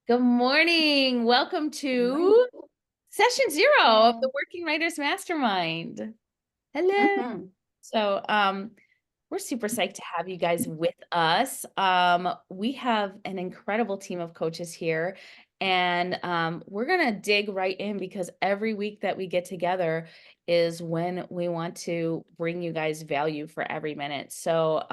Good morning. Welcome Good to morning. session 0 of Yeah. the Working Writers Mastermind. Hello. Mhm. So, we're super psyched to have you guys with us. We have an incredible team of coaches here, and we're gonna dig right in because every week that we get together is when we want to bring you guys value for every minute. So,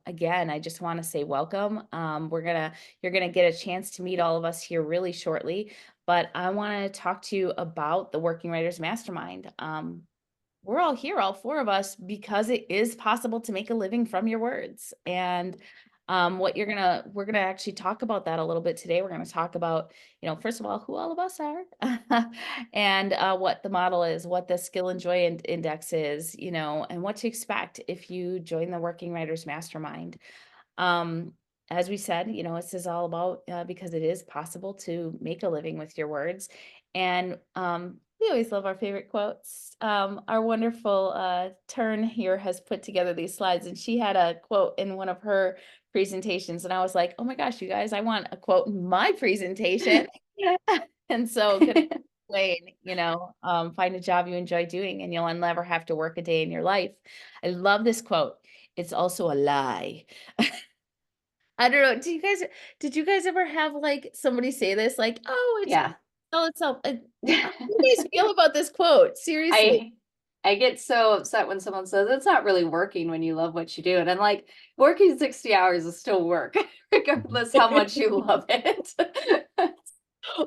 again, I just want to say welcome. You're gonna get a chance to meet all of us here really shortly, but I want to talk to you about the Working Writers Mastermind. We're all here, all four of us, because it is possible to make a living from your words. And we're gonna actually talk about that a little bit today. We're gonna talk about, first of all, who all of us are, and what the model is, what the skill and joy index is, and what to expect if you join the Working Writers Mastermind. Um, as we said, this is all about because it is possible to make a living with your words. And we always love our favorite quotes. Our wonderful Turn here has put together these slides, and she had a quote in one of her presentations. And I was like, oh my gosh, you guys, I want a quote in my presentation. And so, good Wayne, find a job you enjoy doing, and you'll never have to work a day in your life. I love this quote. It's also a lie. I don't know. Did you guys ever have like somebody say this? Like, oh, it's Yeah. sell itself. How do you guys feel about this quote? Seriously. I I get so upset when someone says it's not really working when you love what you do. And I'm like, working 60 hours is still work, regardless how much you love it.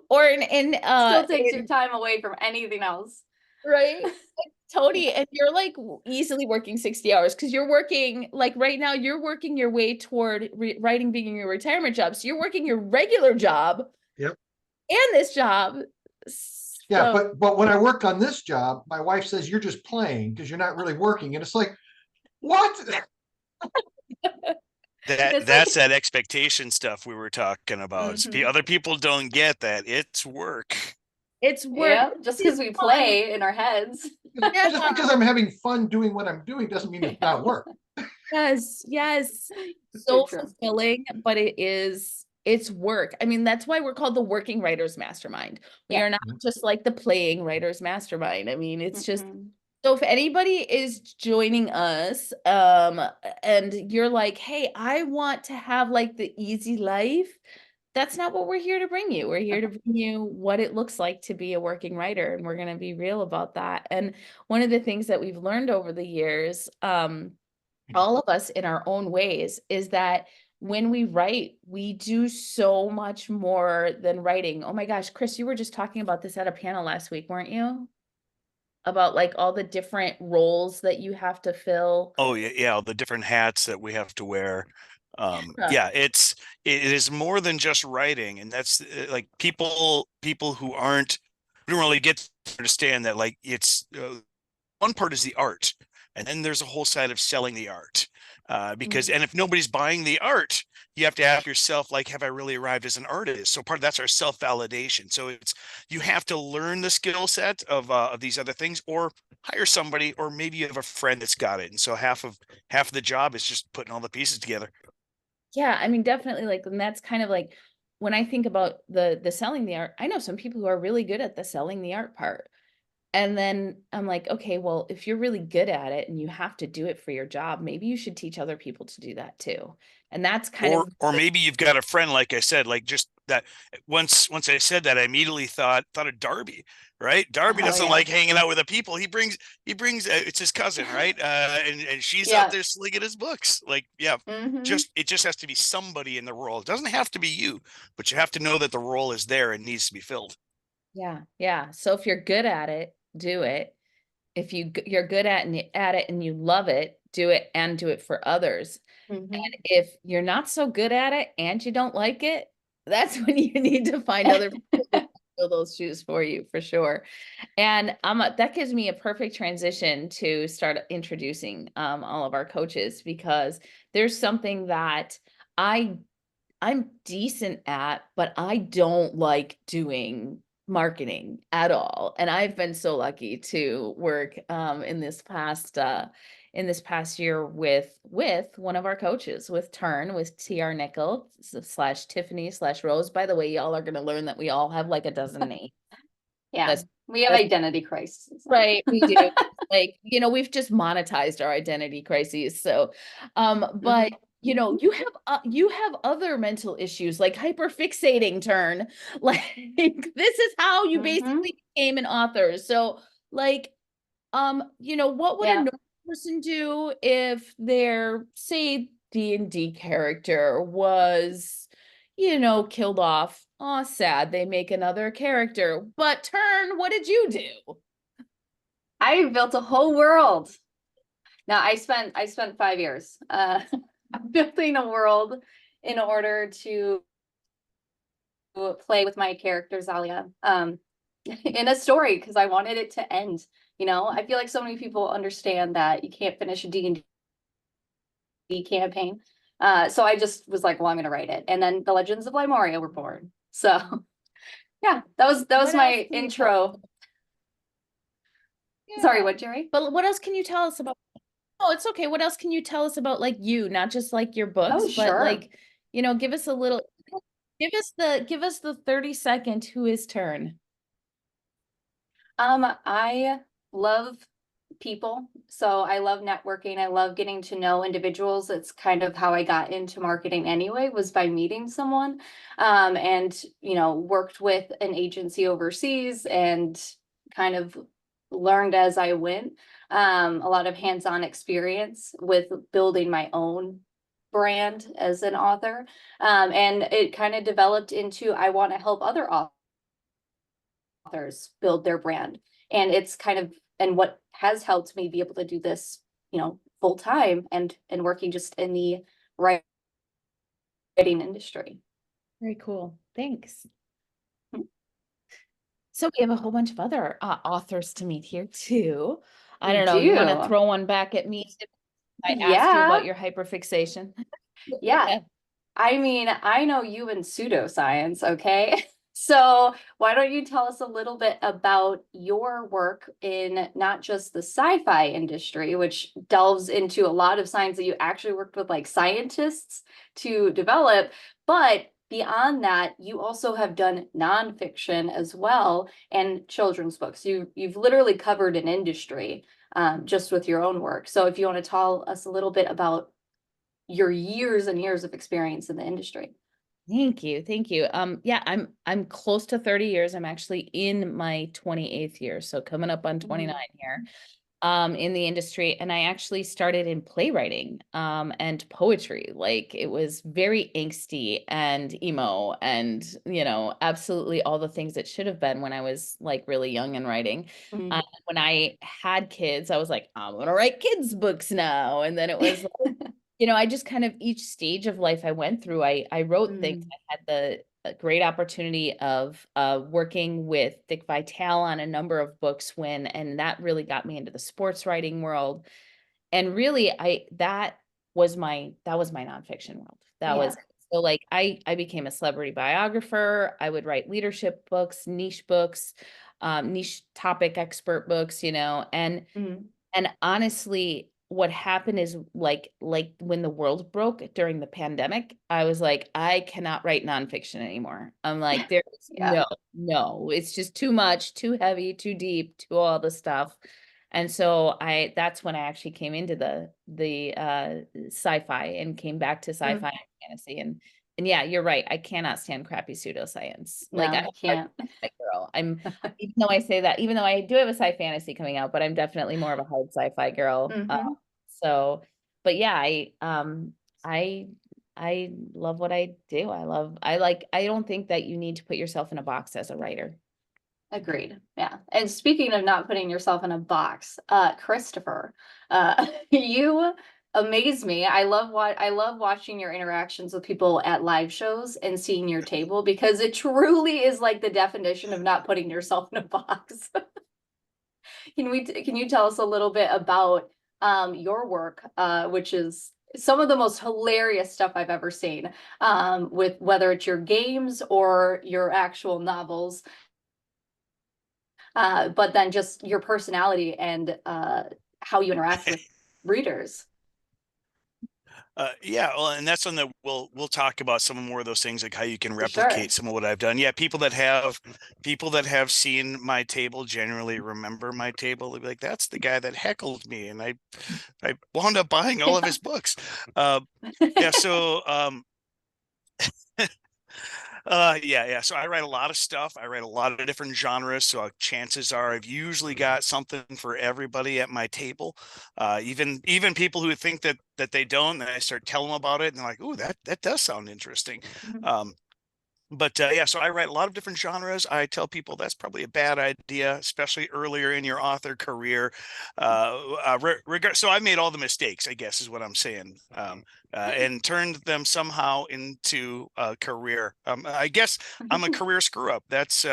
Or Still takes your time away from anything else. right. Tony, and you're like easily working 60 hours because you're working like right now, you're working your way toward writing being your retirement job. So you're working your regular job Yep. and this job. Yeah, So but when I work on this job, my wife says you're just playing because you're not really working, and it's like, what? It's That's like, that expectation stuff we were talking about. mhm. Other people don't get that. It's work. it's work. Yeah, just It's because we fun. play in our heads. Yeah. Just because I'm having fun doing what I'm doing doesn't mean it's not work. Yes, yes. So So true. fulfilling, but it's work. I mean, that's why we're called the Working Writers Mastermind. We Yeah. are not just like the Playing Writers Mastermind. I mean, it's just Mhm. so if anybody is joining us, and you're like, hey, I want to have like the easy life, that's not what we're here to bring you. We're here to bring you what it looks like to be a working writer, and we're going to be real about that. And one of the things that we've learned over the years, all of us in our own ways, is that when we write, we do so much more than writing. Oh my gosh, Chris, you were just talking about this at a panel last week, weren't you? About like all the different roles that you have to fill. Oh yeah, yeah, the different hats that we have to wear. Yeah. Yeah, it is more than just writing, and that's like people who don't really get to understand that like it's one part is the art, and then there's a whole side of selling the art. Because Mhm. and if nobody's buying the art, you have to ask yourself, like, have I really arrived as an artist? So part of that's our self-validation. So it's you have to learn the skill set of these other things, or hire somebody, or maybe you have a friend that's got it. And so half of the job is just putting all the pieces together. Yeah, I mean, definitely like, and that's kind of like when I think about the selling the art, I know some people who are really good at the selling the art part. And then I'm like, okay, well, if you're really good at it and you have to do it for your job, maybe you should teach other people to do that too. And that's kind of Or maybe you've got a friend, like I said, like just that once I said that, I immediately thought of Darby, right? Darby Oh doesn't yeah. like hanging out with the people. He brings it's his cousin, right? And she's out Yeah. there slinging his books. Like, yeah, Hmm. it just has to be somebody in the role. It doesn't have to be you, but you have to know that the role is there and needs to be filled. yeah, yeah. So if you're good at it, do it. If you're good at it and you love it, do it and do it for others. Hmm. And if you're not so good at it and you don't like it, that's when you need to find other people to fill those shoes for you, for sure. And that gives me a perfect transition to start introducing all of our coaches, because there's something that I I'm decent at, but I don't like doing marketing at all. And I've been so lucky to work in this past in this past year with one of our coaches, with Turn, with TR Nickel slash Tiffany slash Rose. By the way, y'all are going to learn that we all have like a dozen names. Yeah, That's we have identity crisis. right. We do. Like, we've just monetized our identity crises. So, but you have other mental issues like hyperfixating, Turn. Like this is how you basically became an author. So, like, what would a Yeah. normal person do if their, say, D&D character was, killed off? Oh, sad. They make another character. But Turn, what did you do? I built a whole world. Now I spent 5 years building a world in order to play with my character Zalia in a story because I wanted it to end. I feel like so many people understand that you can't finish a D&D campaign. So I just was like, well, I'm gonna write it. And then the Legends of Lemuria were born. So yeah, that was my intro. Sorry, Yeah. what, Jerry? But what else can you tell us about? Oh, it's okay. What else can you tell us about like you, not just like your Oh, books, but sure. like, give us a little, give us the 30-second who is Turn. I love people. So I love networking. I love getting to know individuals. It's kind of how I got into marketing anyway, was by meeting someone. And worked with an agency overseas and kind of learned as I went. A lot of hands-on experience with building my own brand as an author. And it kind of developed into I want to help other authors build their brand. And it's kind of, and what has helped me be able to do this, full time and working just in the writing industry. Very cool. Thanks. Hmm. So we have a whole bunch of other authors to meet here too. I We don't know. You want to do. throw one back at me if I ask you Yeah. about your hyperfixation? Yeah. I mean, I know you in pseudoscience, okay? So why don't you tell us a little bit about your work in not just the sci-fi industry, which delves into a lot of science that you actually worked with like scientists to develop, but beyond that, you also have done nonfiction as well and children's books. You've literally covered an industry just with your own work. So if you want to tell us a little bit about your years and years of experience in the industry. Thank you. Thank you. Yeah, I'm close to 30 years. I'm actually in my 28th year, so coming up on 29 here. In the industry, and I actually started in playwriting and poetry. Like it was very angsty and emo and absolutely all the things it should have been when I was like really young and writing. Mm-hmm. When I had kids, I was like, I'm gonna write kids books now. And then it was I just kind of each stage of life I went through, I wrote things. I had the great opportunity of working with Dick Vitale on a number of books and that really got me into the sports writing world. And really that was my nonfiction world. That was so like I became a celebrity biographer. I would write leadership books, niche books, niche topic expert books, and honestly, what happened is like when the world broke during the pandemic, I was like, I cannot write nonfiction anymore. I'm like, there's no, it's just too much, too heavy, too deep, too all the stuff. And so that's when I actually came into the sci-fi and came back to sci-fi and fantasy. And yeah, you're right. I cannot stand crappy pseudoscience. Like No, I can't. girl. Even though I say that, even though I do have a sci fantasy coming out, but I'm definitely more of a hard sci-fi girl. So, but yeah, I I love what I do. I don't think that you need to put yourself in a box as a writer. Agreed. Yeah. And speaking of not putting yourself in a box, Christopher, you amaze me. I love watching your interactions with people at live shows and seeing your table because it truly is like the definition of not putting yourself in a box. Can you tell us a little bit about your work, which is some of the most hilarious stuff I've ever seen, with whether it's your games or your actual novels, but then just your personality and how you interact with readers? Yeah, well, and that's something that we'll talk about some more of those things, like how you can For sure. replicate some of what I've done. Yeah, people that have seen my table generally remember my table. They'll be like, "That's the guy that heckled me," and I wound up buying all of his books. Yeah, so yeah. So I write a lot of stuff. I write a lot of different genres. So chances are I've usually got something for everybody at my table. Even people who think that they don't, and I start telling them about it, and they're like, "Ooh, that does sound interesting." Mhm. But yeah, so I write a lot of different genres. I tell people that's probably a bad idea, especially earlier in your author career. So I made all the mistakes, I guess, is what I'm saying, and turned them somehow into a career. I guess I'm a career screw up. That's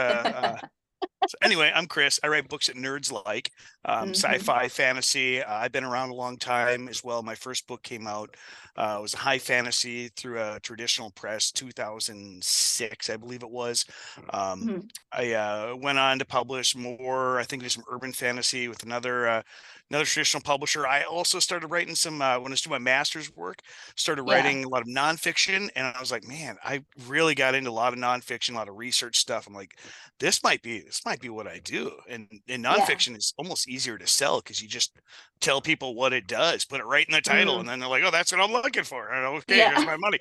so anyway, I'm Chris. I write books that nerds like, Mhm. sci-fi, fantasy. I've been around a long time as well. My first book came out. It was a high fantasy through a traditional press, 2006, I believe it was. Um, Mhm. I went on to publish more. I think there's some urban fantasy with another traditional publisher. I also started writing some when I was doing my master's work. Started Yeah. writing a lot of nonfiction, and I was like, man, I really got into a lot of nonfiction, a lot of research stuff. I'm like, this might be what I do. And Yeah. nonfiction is almost easier to sell because you just tell people what it does, put it right in the title, and Mm. then they're like, "Oh, that's what I'm looking for." And okay, here's Yeah. my money.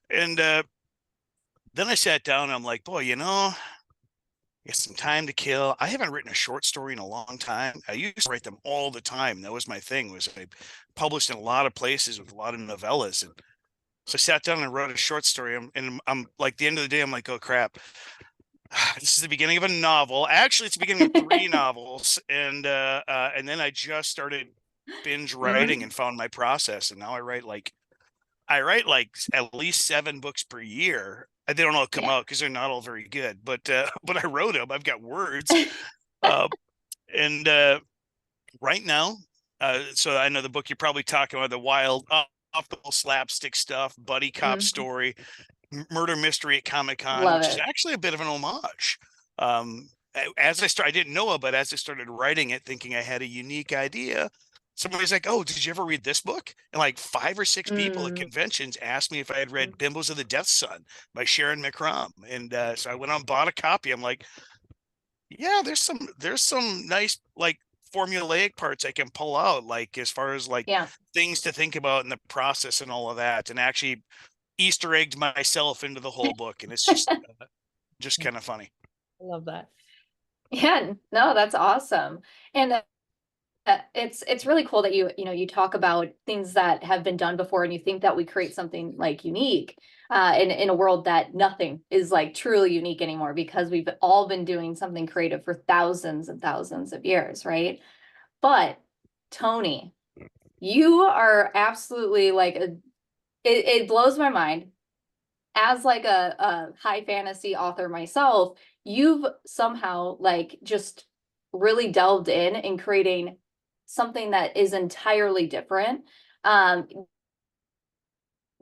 And then I sat down and I'm like, boy, get some time to kill. I haven't written a short story in a long time. I used to write them all the time. That was my thing. Was I published in a lot of places with a lot of novellas, and so I sat down and wrote a short story. And I'm like, the end of the day, I'm like, oh crap, this is the beginning of a novel. Actually, it's the beginning of three novels, and then I just started binge writing Mhm. and found my process. And now I write like at least 7 books per year. They don't all come Yeah. out because they're not all very good, but but I wrote them. I've got words, uh, and right now, so I know the book you're probably talking about, the wild, off the wall slapstick stuff, buddy cop Mhm. story, murder mystery at Comic-Con, Love which is it. actually a bit of an homage. As I didn't know it, but as I started writing it, thinking I had a unique idea, somebody's like, "Oh, did you ever read this book?" And like 5 or 6 people at Mm. conventions asked me if I had read "Bimbos of the Death Sun" by Sharon McCrum, and so I went out and bought a copy. I'm like, "Yeah, there's some nice like formulaic parts I can pull out, like as far as like Yeah. things to think about in the process and all of that, and actually Easter egged myself into the whole book, and it's just kind of funny." I love that. Yeah. No, that's awesome. And it's really cool that you talk about things that have been done before, and you think that we create something like unique in a world that nothing is like truly unique anymore, because we've all been doing something creative for thousands and thousands of years, right? But Tony, you are absolutely like it blows my mind. As like a high fantasy author myself, you've somehow like just really delved in creating something that is entirely different. Um,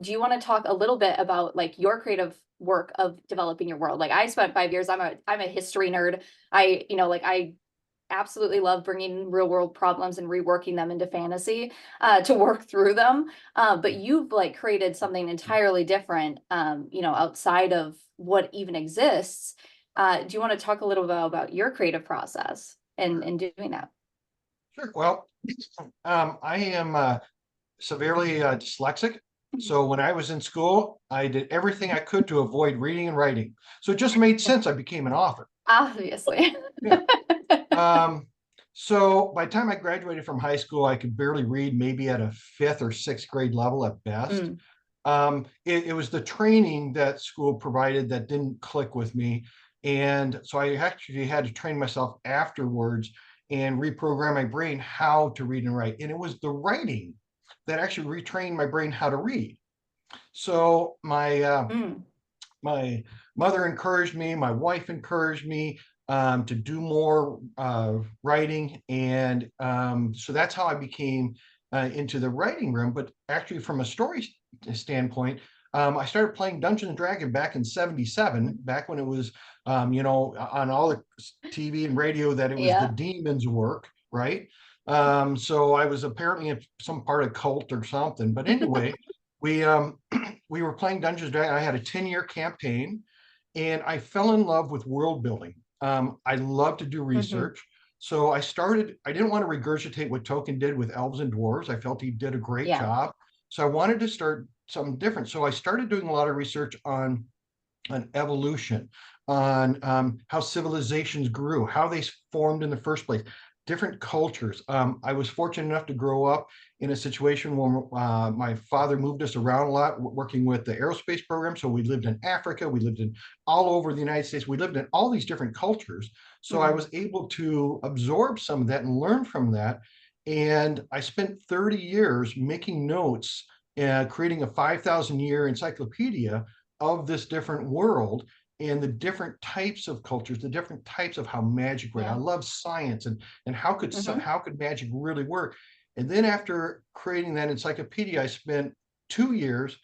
do you want to talk a little bit about like your creative work of developing your world? Like I spent 5 years, I'm a history nerd. I absolutely love bringing real world problems and reworking them into fantasy to work through them. But you've like created something entirely different, outside of what even exists. Do you want to talk a little bit about your creative process and doing that? Sure. Well, I am severely dyslexic. So when I was in school, I did everything I could to avoid reading and writing. So it just made sense I became an author. Obviously. Yeah. Um, so by the time I graduated from high school, I could barely read, maybe at a fifth or sixth grade level at best. Mm, It was the training that school provided that didn't click with me. And so I actually had to train myself afterwards and reprogram my brain how to read and write. And it was the writing that actually retrained my brain how to read. So mm, my mother encouraged me, my wife encouraged me to do more writing. And so that's how I became into the writing room. But actually, from a story standpoint, I started playing Dungeons and Dragons back in '77, back when it was, on all the TV and radio that it was the yeah. demon's work, right? So I was apparently in some part of cult or something. But anyway, we we were playing Dungeons and Dragons. I had a 10-year campaign, and I fell in love with world building. I love to do research. So I didn't want to regurgitate what Tolkien did with elves and dwarves. I felt he did a great Yeah. job. So I wanted to start something different. So I started doing a lot of research on evolution, on how civilizations grew, how they formed in the first place, different cultures. I was fortunate enough to grow up in a situation where my father moved us around a lot, working with the aerospace program. So we lived in Africa, we lived in all over the United States, we lived in all these different cultures. So I was able to absorb some of that and learn from that. And I spent 30 years making notes, creating a 5,000 year encyclopedia of this different world and the different types of cultures, the different types of how magic works. I love science and how could magic really work. And then after creating that encyclopedia, I spent 2 years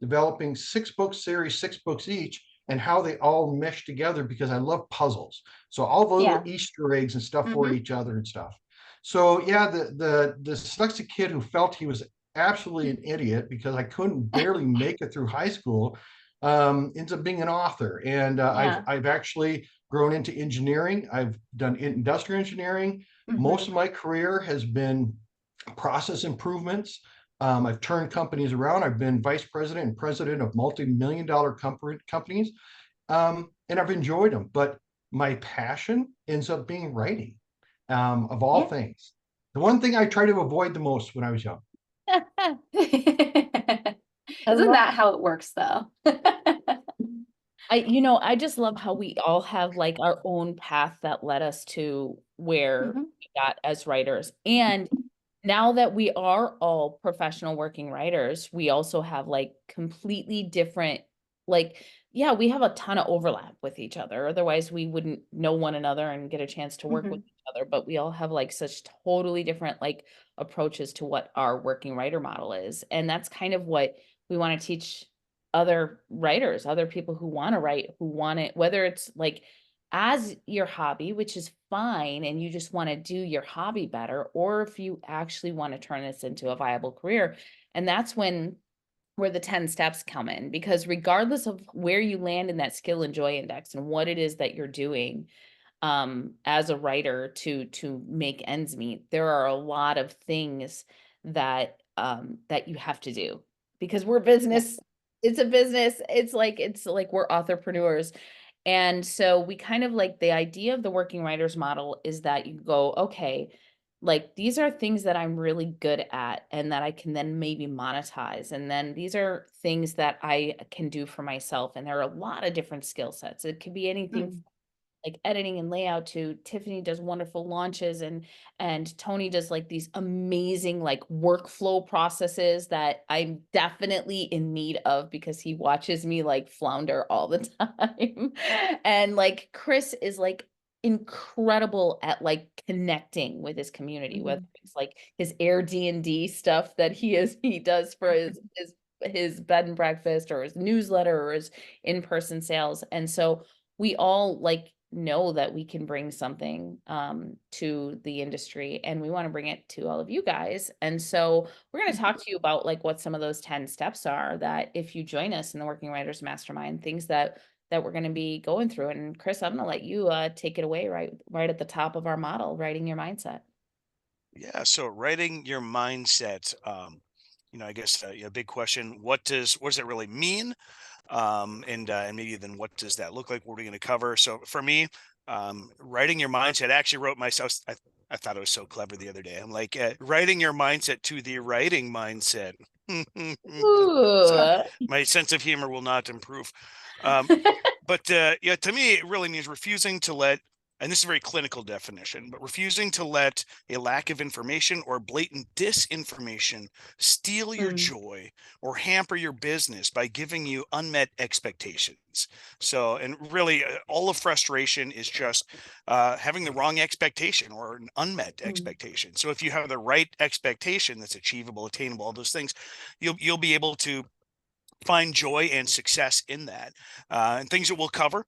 developing 6 book series, 6 books each, and how they all mesh together because I love puzzles. So all the little Easter eggs and stuff for each other and stuff. So yeah, the dyslexic kid who felt he was absolutely an idiot because I couldn't barely make it through high school ends up being an author. And I've actually grown into engineering. I've done industrial engineering. Most of my career has been process improvements. I've turned companies around. I've been vice president and president of multi-million-dollar companies, and I've enjoyed them. But my passion ends up being writing, of all things. The one thing I try to avoid the most when I was young. Isn't that how it works, though? I just love how we all have like our own path that led us to where we got as writers. And now that we are all professional working writers, we also have like completely different, like, yeah, we have a ton of overlap with each other. Otherwise, we wouldn't know one another and get a chance to work with each other. But we all have like such totally different like approaches to what our working writer model is. And that's kind of what we want to teach other writers, other people who want to write, who want it, whether it's like as your hobby, which is fine, and you just want to do your hobby better, or if you actually want to turn this into a viable career. And that's where the 10 steps come in, because regardless of where you land in that skill and joy index and what it is that you're doing as a writer to make ends meet, there are a lot of things that that you have to do because we're business. It's a business. It's like we're entrepreneurs. And so we kind of like the idea of the working writers model is that you go, okay, like these are things that I'm really good at and that I can then maybe monetize. And then these are things that I can do for myself. And there are a lot of different skill sets. It could be anything like editing and layout to Tiffany does wonderful launches and Tony does like these amazing like workflow processes that I'm definitely in need of because he watches me like flounder all the time. And like Chris is like incredible at like connecting with his community, whether it's like his Air D&D stuff that he does for his bed and breakfast or his newsletter or his in-person sales. And so we all like know that we can bring something to the industry and we want to bring it to all of you guys. And so we're going to talk to you about like what some of those 10 steps are that if you join us in the Working Writers Mastermind, things that we're going to be going through. And Chris, I'm going to let you take it away right at the top of our model, writing your mindset. Yeah, so writing your mindset, I guess a big question, what does it really mean? And maybe then what does that look like? What are we going to cover? So for me, writing your mindset, I actually wrote myself. I thought it was so clever the other day. I'm like, writing your mindset to the writing mindset. So Ooh. my sense of humor will not improve. But yeah, to me, it really means refusing to let, and this is a very clinical definition, but refusing to let a lack of information or blatant disinformation steal your joy or hamper your business by giving you unmet expectations. So, and really, all of frustration is just having the wrong expectation or an unmet expectation. So, if you have the right expectation that's achievable, attainable, all those things, you'll be able to find joy and success in that. And things that we'll cover,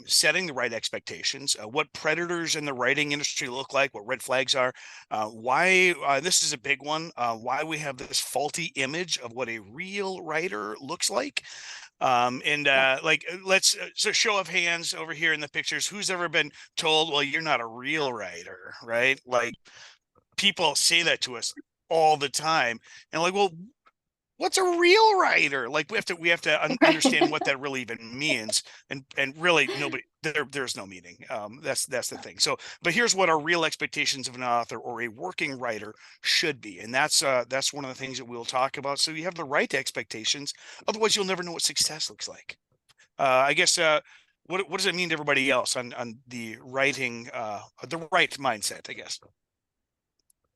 setting the right expectations, what predators in the writing industry look like, what red flags are, why this is a big one, why we have this faulty image of what a real writer looks like. Let's so show of hands over here in the pictures, who's ever been told, well, you're not a real writer, right? Like, people say that to us all the time, and like, well, what's a real writer? Like, we have to understand what that really even means, and really nobody there's no meaning. That's the thing. So, but here's what our real expectations of an author or a working writer should be, and that's one of the things that we'll talk about. So you have the right expectations, otherwise you'll never know what success looks like. I guess what does it mean to everybody else on the writing, the right mindset? I guess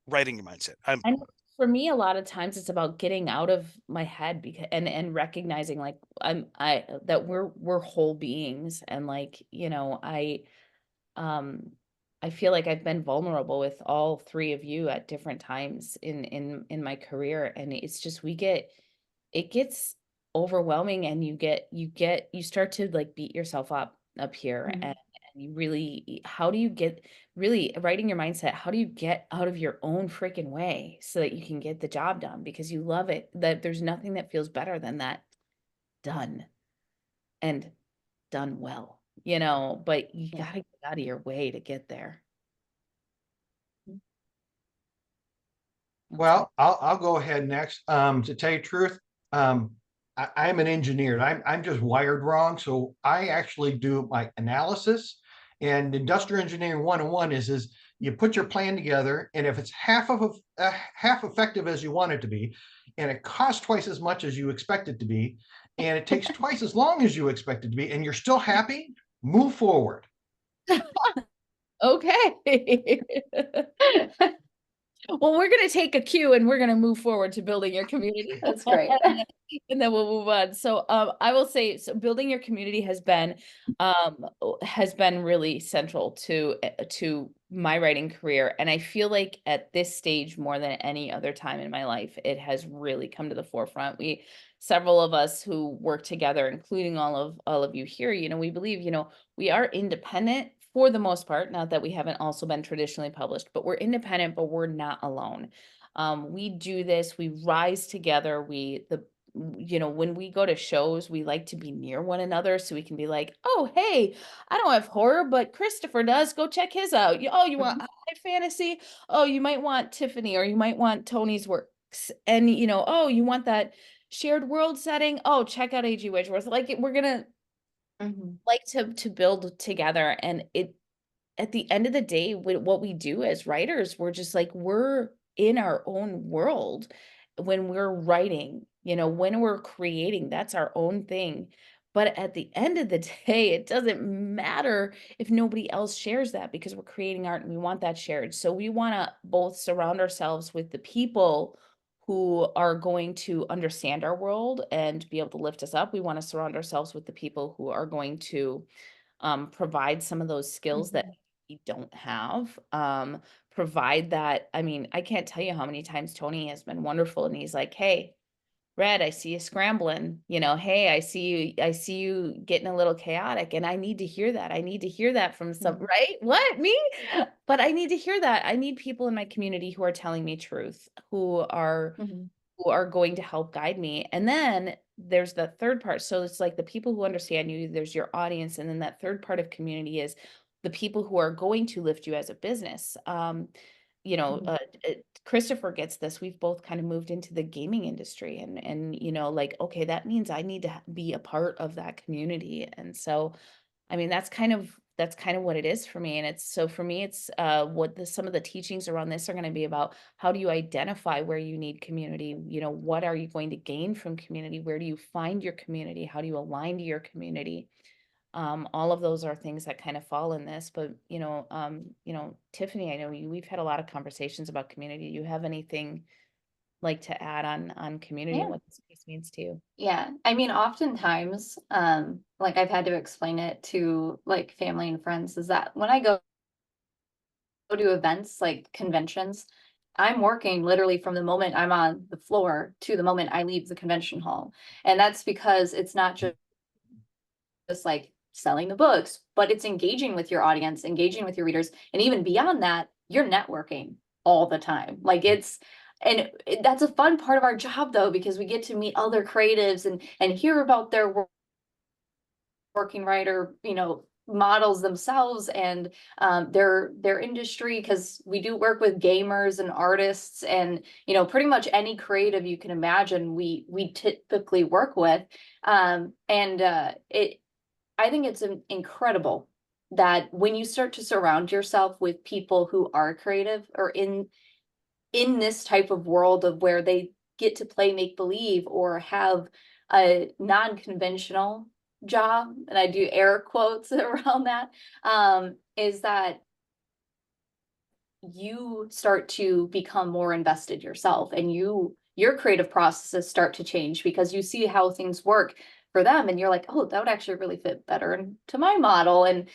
writing your mindset. I know for me, a lot of times it's about getting out of my head because and recognizing like I that we're whole beings and like, um I feel like I've been vulnerable with all three of you at different times in my career, and it's just it gets overwhelming, and you start to like beat yourself up here, Mhm. and you really, how do you get, really writing your mindset, how do you get out of your own freaking way so that you can get the job done because you love it, that there's nothing that feels better than that done, and done well, but you Yeah. got to get out of your way to get there. That's my Well, I'll go ahead next. To tell you the truth, I'm an engineer. And I'm just wired wrong. So I actually do my analysis. And industrial engineering 101 is you put your plan together, and if it's half effective as you want it to be, and it costs twice as much as you expect it to be, and it takes twice as long as you expect it to be, and you're still happy, move forward. okay. Well, we're gonna take a cue and we're gonna move forward to building your community. That's great. And then we'll move on. So I will say, so building your community has been really central to my writing career. And I feel like at this stage more than any other time in my life, it has really come to the forefront. Several of us who work together, including all of you here, we believe, we are independent for the most part, not that we haven't also been traditionally published, but we're independent, but we're not alone. We do this, we rise together. When we go to shows, we like to be near one another so we can be like, oh, hey, I don't have horror, but Christopher does. Go check his out. You want Mhm. high fantasy? Oh, you might want Tiffany, or you might want Tony's works. And, oh, you want that shared world setting? Oh, check out A.G. Wedgeworth. Like, we're gonna Mhm. like to build together, and it at the end of the day, what we do as writers, we're just like, we're in our own world when we're writing, when we're creating, that's our own thing. But at the end of the day, it doesn't matter if nobody else shares that, because we're creating art and we want that shared. So we want to both surround ourselves with the people who are going to understand our world and be able to lift us up. We want to surround ourselves with the people who are going to provide some of those skills that Mhm. we don't have. Provide that. I mean, I can't tell you how many times Tony has been wonderful, and he's like, "Hey, Red, I see you scrambling. Hey, I see you getting a little chaotic, and I need to hear that. I need to hear that from some, Mhm. right? What, me? But I need to hear that. I need people in my community who are telling me truth, Mhm. who are going to help guide me. And then there's the third part. So it's like the people who understand you, there's your audience. And then that third part of community is the people who are going to lift you as a business. You know, Mhm. uh, Christopher gets this. We've both kind of moved into the gaming industry, and like, okay, that means I need to be a part of that community. And so I mean, that's kind of what it is for me. And it's so for me, it's some of the teachings around this are going to be about: how do you identify where you need community? What are you going to gain from community? Where do you find your community? How do you align to your community? All of those are things that kind of fall in this. But Tiffany, I know we've had a lot of conversations about community. Do you have anything like to add on community and Yeah. what this piece means to you? Yeah. I mean, oftentimes, like I've had to explain it to like family and friends, is that when I go to events like conventions, I'm working literally from the moment I'm on the floor to the moment I leave the convention hall. And that's because it's not just like selling the books, but it's engaging with your audience, engaging with your readers. And even beyond that, you're networking all the time. Like and that's a fun part of our job though, because we get to meet other creatives and hear about their working writer, models themselves and their industry, because we do work with gamers and artists and pretty much any creative you can imagine we typically work with. And it I think it's incredible that when you start to surround yourself with people who are creative or in this type of world of where they get to play make believe or have a non-conventional job, and I do air quotes around that, is that you start to become more invested yourself and your creative processes start to change because you see how things work for them and you're like, oh, that would actually really fit better into my model. And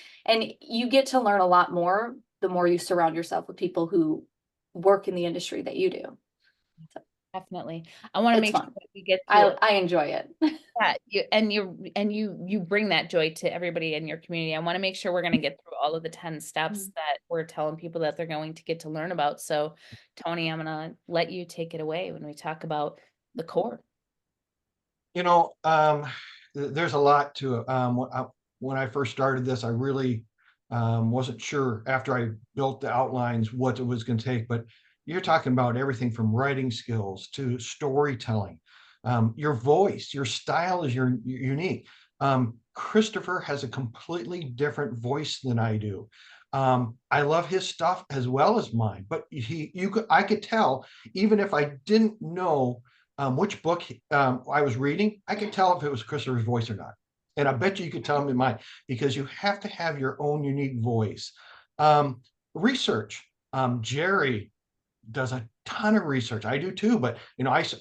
you get to learn a lot more the more you surround yourself with people who work in the industry that you do. So Definitely. I want to it's make sure fun. that we get through I enjoy it. that. You bring that joy to everybody in your community. I want to make sure we're going to get through all of the 10 steps that we're telling people that they're going to get to learn about. So, Tony, I'm going to let you take it away when we talk about the core. There's a lot to it. When I first started this, I really wasn't sure after I built the outlines what it was going to take, but you're talking about everything from writing skills to storytelling. Your voice, your style is unique. Christopher has a completely different voice than I do. I love his stuff as well as mine, but I could tell even if I didn't know which book I was reading, I could tell if it was Christopher's voice or not. And I bet you could tell him in mine because you have to have your own unique voice. Research. Jerry does a ton of research. I do too, but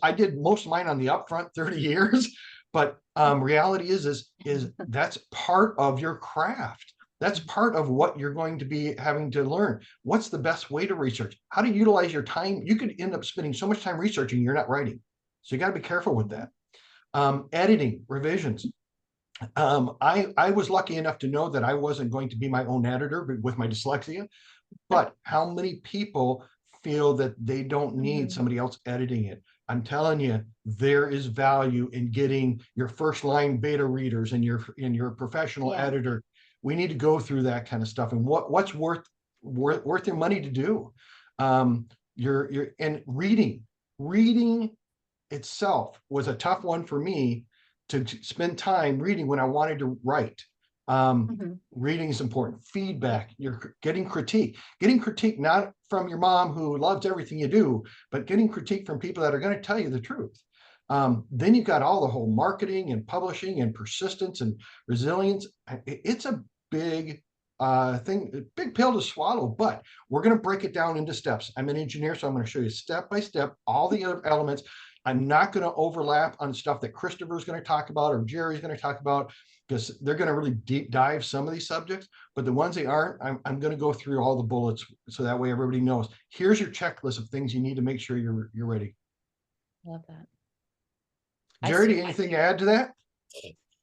I did most of mine on the upfront 30 years. But reality is that's part of your craft. That's part of what you're going to be having to learn. What's the best way to research? How to utilize your time? You could end up spending so much time researching, you're not writing. So you got to be careful with that. Editing, revisions. I was lucky enough to know that I wasn't going to be my own editor with my dyslexia, but how many people feel that they don't need somebody else editing it? I'm telling you, there is value in getting your first line beta readers and your professional editor. We need to go through that kind of stuff and what's worth your money to do. And reading itself was a tough one for me to spend time reading when I wanted to write. Reading is important. Feedback, you're getting critique not from your mom who loves everything you do, but getting critique from people that are going to tell you the truth. Then you've got all the whole marketing and publishing and persistence and resilience. It's a big thing, big pill to swallow, but we're going to break it down into steps. I'm an engineer, so I'm going to show you step by step all the other elements. I'm not going to overlap on stuff that Christopher's going to talk about or Jerry's going to talk about because they're going to really deep dive some of these subjects, but the ones they aren't, I'm going to go through all the bullets so that way everybody knows. Here's your checklist of things you need to make sure you're ready. Love that. Jerry, anything to add to that?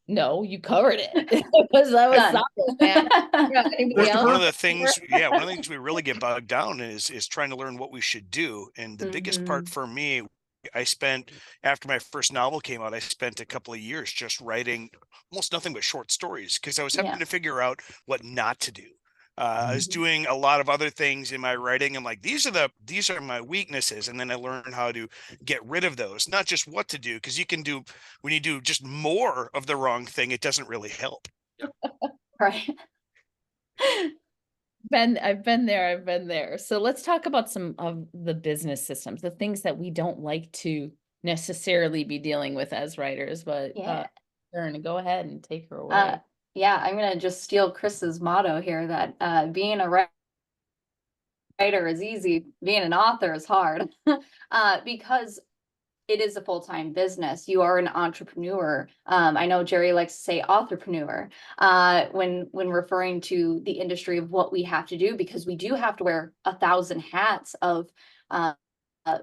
No, you covered it. That was solid, man. One of the things we really get bogged down is trying to learn what we should do. And the biggest part for me, I spent, after my first novel came out, I spent a couple of years just writing almost nothing but short stories because I was having to figure out what not to do. I was doing a lot of other things in my writing. I'm like, these are my weaknesses. And then I learned how to get rid of those, not just what to do. Because when you do just more of the wrong thing, it doesn't really help. Right. I've been there. So let's talk about some of the business systems, the things that we don't like to necessarily be dealing with as writers, but Erin, go ahead and take her away. I'm going to just steal Chris's motto here that being a writer is easy, being an author is hard. Because it is a full-time business. You are an entrepreneur. I know Jerry likes to say authorpreneur when referring to the industry of what we have to do, because we do have to wear 1,000 hats of uh,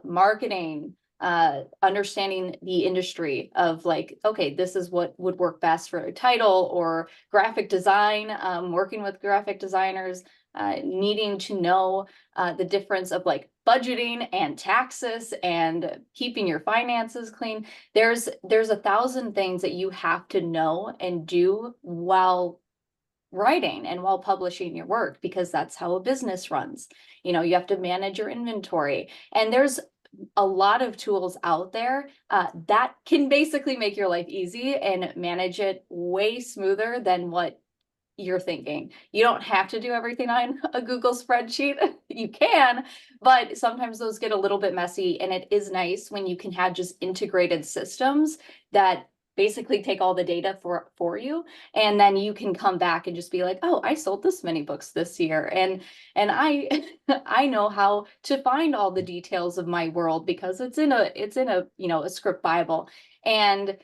marketing, understanding the industry of like, okay, this is what would work best for a title, or graphic design, working with graphic designers, needing to know the difference of like budgeting and taxes and keeping your finances clean. There's 1,000 things that you have to know and do while writing and while publishing your work, because that's how a business runs. You know, you have to manage your inventory, and there's a lot of tools out there that can basically make your life easy and manage it way smoother than what you're thinking. You don't have to do everything on a Google spreadsheet. You can, but sometimes those get a little bit messy, and it is nice when you can have just integrated systems that basically take all the data for you, and then you can come back and just be like, oh, I sold this many books this year, and I I know how to find all the details of my world because it's in a you know, a script bible. And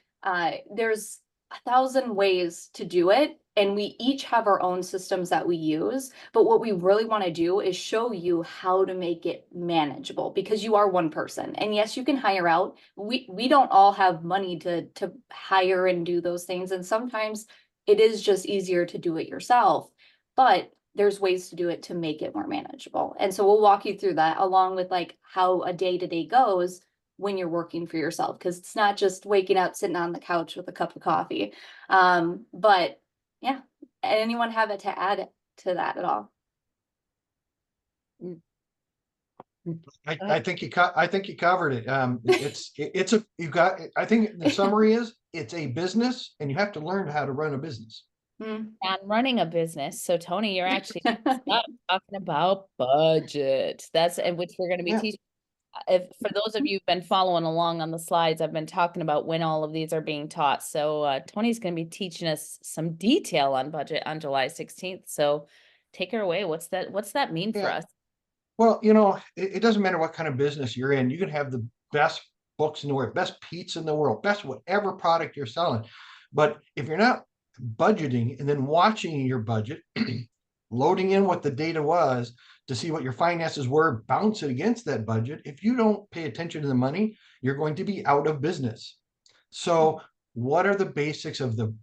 there's 1,000 ways to do it, and we each have our own systems that we use. But what we really want to do is show you how to make it manageable, because you are one person. And yes, you can hire out. We don't all have money to hire and do those things. And sometimes it is just easier to do it yourself. But there's ways to do it to make it more manageable. And so we'll walk you through that, along with like how a day-to-day goes when you're working for yourself, because it's not just waking up, sitting on the couch with a cup of coffee. But yeah, anyone have it to add to that at all? I think I think you covered it. It's a, you got, I think the summary is it's a business, and you have to learn how to run a business. Hmm. And running a business. So Tony, you're actually talking about budget. That's and which we're going to be Yeah. teaching. If for those of you who've been following along on the slides, I've been talking about when all of these are being taught. So Tony's going to be teaching us some detail on budget on July 16th. So take her away. What's that mean for Yeah. us? Well, you know, it doesn't matter what kind of business you're in. You can have the best books in the world, best pizza in the world, best whatever product you're selling. But if you're not budgeting and then watching your budget, loading in what the data was to see what your finances were, bounce it against that budget, if you don't pay attention to the money, you're going to be out of business. So, what are the basics of the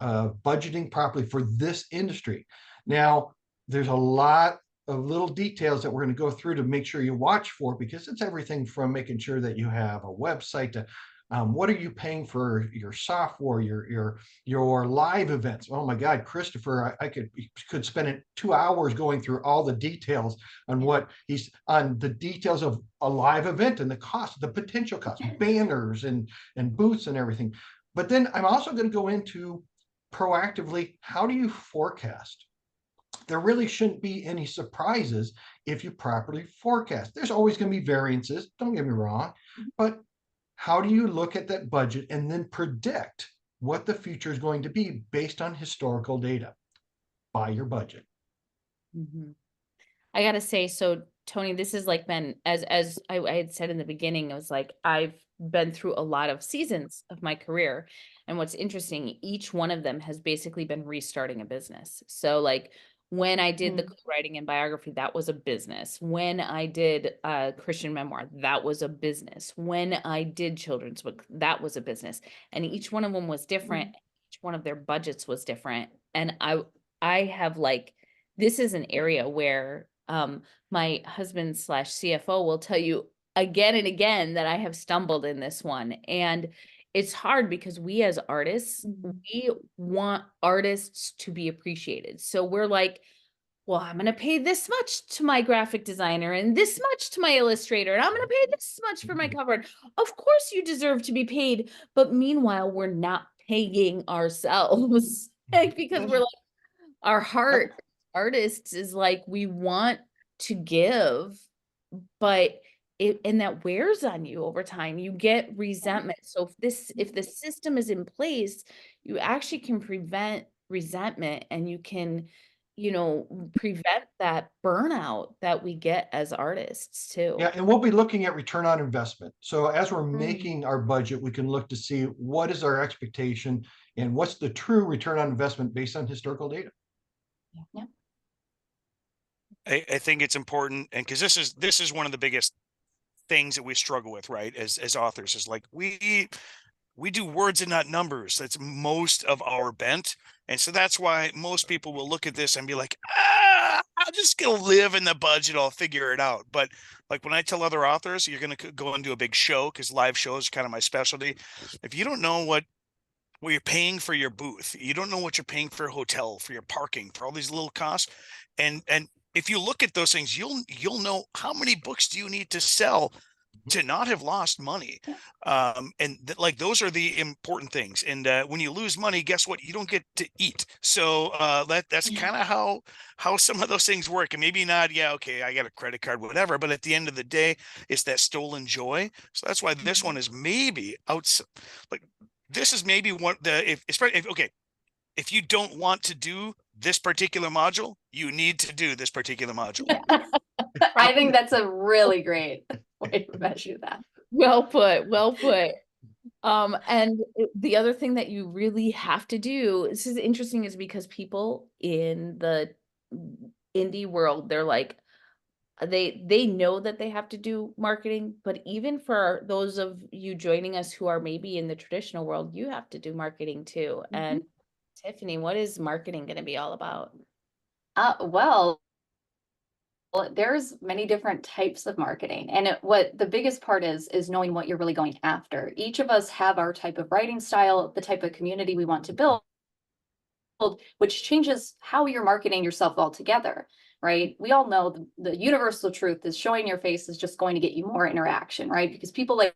budgeting properly for this industry? Now, there's a lot of little details that we're going to go through to make sure you watch for, because it's everything from making sure that you have a website to what are you paying for your software, your live events. Oh my God, Christopher, I could spend 2 hours going through all the details on what he's on the details of a live event and the cost, the potential cost, banners and booths and everything. But then I'm also going to go into proactively, how do you forecast? There really shouldn't be any surprises if you properly forecast. There's always going to be variances, don't get me wrong, but how do you look at that budget and then predict what the future is going to be based on historical data by your budget? Mhm. I gotta say, so Tony, this is like been as I had said in the beginning, it was like I've been through a lot of seasons of my career. And what's interesting, each one of them has basically been restarting a business. So like when I did the writing and biography, that was a business. When I did Christian memoir, that was a business. When I did children's book, that was a business. And each one of them was different. Each one of their budgets was different. And I have like this is an area where my husband slash CFO will tell you again and again that I have stumbled in this one. And it's hard because we as artists, we want artists to be appreciated. So we're like, well, I'm going to pay this much to my graphic designer and this much to my illustrator, and I'm going to pay this much for my cover. Of course you deserve to be paid. But meanwhile, we're not paying ourselves because we're like, our heart artists is like we want to give, but and that wears on you over time. You get resentment. So if the system is in place, you actually can prevent resentment, and you can prevent that burnout that we get as artists too. Yeah, and we'll be looking at return on investment. So as we're Mm. making our budget, we can look to see what is our expectation and what's the true return on investment based on historical data. Yeah. I think it's important, and because this is one of the biggest things that we struggle with, right? As authors, is like we do words and not numbers. That's most of our bent. And so that's why most people will look at this and be like, I'm just going to live in the budget. I'll figure it out. But like when I tell other authors, you're going to go and do a big show, because live shows are kind of my specialty. If you don't know what you're paying for your booth, you don't know what you're paying for a hotel, for your parking, for all these little costs. And if you look at those things, you'll know how many books do you need to sell to not have lost money. And like those are the important things. And when you lose money, guess what? You don't get to eat. So that's kind of how some of those things work. And maybe not, yeah, okay, I got a credit card, whatever. But at the end of the day, it's that stolen joy. So that's why this one is maybe outside. Like this is maybe one if you don't want to do this particular module, you need to do this particular module. Yeah. I think that's a really great way to measure that. Well put, well put. And the other thing that you really have to do, this is interesting, is because people in the indie world, they're like, they know that they have to do marketing, but even for those of you joining us who are maybe in the traditional world, you have to do marketing too. And Tiffany, what is marketing going to be all about? Well, there's many different types of marketing, and what the biggest part is knowing what you're really going after. Each of us have our type of writing style, the type of community we want to build, which changes how you're marketing yourself altogether, right? We all know the universal truth is showing your face is just going to get you more interaction, right? Because people like